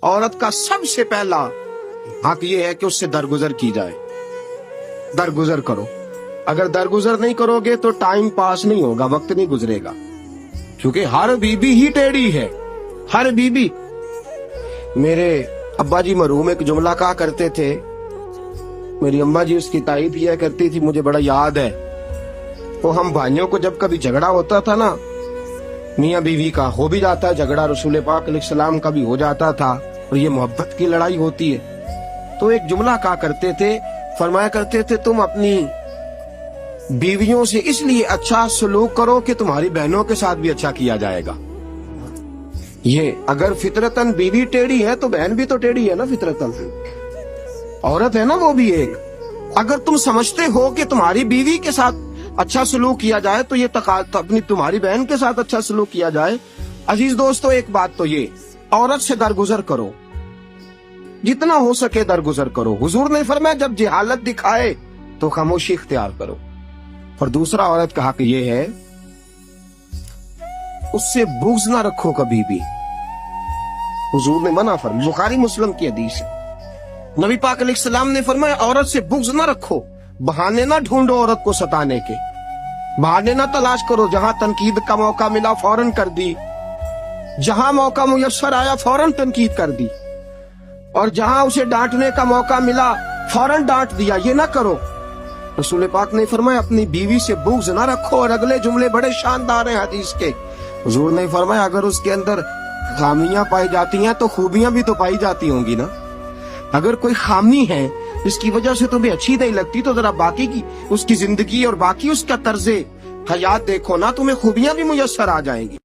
عورت کا سب سے پہلا حق یہ ہے کہ اس سے درگزر کی جائے. درگزر کرو. اگر درگزر نہیں کرو گے تو ٹائم پاس نہیں ہوگا، وقت نہیں گزرے گا، کیونکہ ہر بیوی ہی ٹیڑھی ہے. ہر بیوی. میرے ابا جی مرحوم ایک جملہ کہا کرتے تھے، میری اماں جی اس کی تعریف کیا کرتی تھی، مجھے بڑا یاد ہے. وہ ہم بھائیوں کو جب کبھی جھگڑا ہوتا تھا نا، میاں بیوی کا ہو بھی جاتا ہے جھگڑا، رسول پاک علیہ السلام کا بھی ہو جاتا تھا، اور یہ محبت کی لڑائی ہوتی ہے. تو ایک جملہ کہا کرتے تھے، فرمایا کرتے تھے تم اپنی بیویوں سے اس لیے اچھا سلوک کرو کہ تمہاری بہنوں کے ساتھ بھی اچھا کیا جائے گا. یہ اگر فطرتاً بیوی ٹیڑھی ہے تو بہن بھی تو ٹیڑھی ہے نا، فطرتاً عورت ہے نا وہ بھی ایک. اگر تم سمجھتے ہو کہ تمہاری بیوی کے ساتھ اچھا سلوک کیا جائے تو یہ اپنی تمہاری بہن کے ساتھ اچھا سلوک کیا جائے. عزیز دوستو، ایک بات تو یہ، عورت سے درگزر کرو، جتنا ہو سکے درگزر کرو. حضور نے فرمایا جب جہالت دکھائے تو خاموشی اختیار کرو. اور دوسرا عورت کا حق یہ ہے اس سے بغض نہ رکھو کبھی بھی. حضور نے منع فرمایا، بخاری مسلم کی حدیث ہے. نبی پاک علیہ السلام نے فرمایا عورت سے بغض نہ رکھو، بہانے نہ ڈھونڈو عورت کو ستانے کے، بہانے نہ تلاش کرو. جہاں تنقید کا موقع ملا فوراً کر دی، جہاں موقع میسر آیا فوراً تنقید کر دی، اور جہاں اسے ڈانٹنے کا موقع ملا فوراً ڈانٹ دیا. یہ نہ کرو. رسول پاک نے فرمایا اپنی بیوی سے بغض نہ رکھو. اور اگلے جملے بڑے شاندار ہیں حدیث کے. حضور نے فرمایا اگر اس کے اندر خامیاں پائی جاتی ہیں تو خوبیاں بھی تو پائی جاتی ہوں گی نا. اگر کوئی خامی ہے جس کی وجہ سے تمہیں اچھی نہیں لگتی تو ذرا باقی کی اس کی زندگی اور باقی اس کا طرز حیات دیکھو نا، تمہیں خوبیاں بھی میسر آ جائیں گی.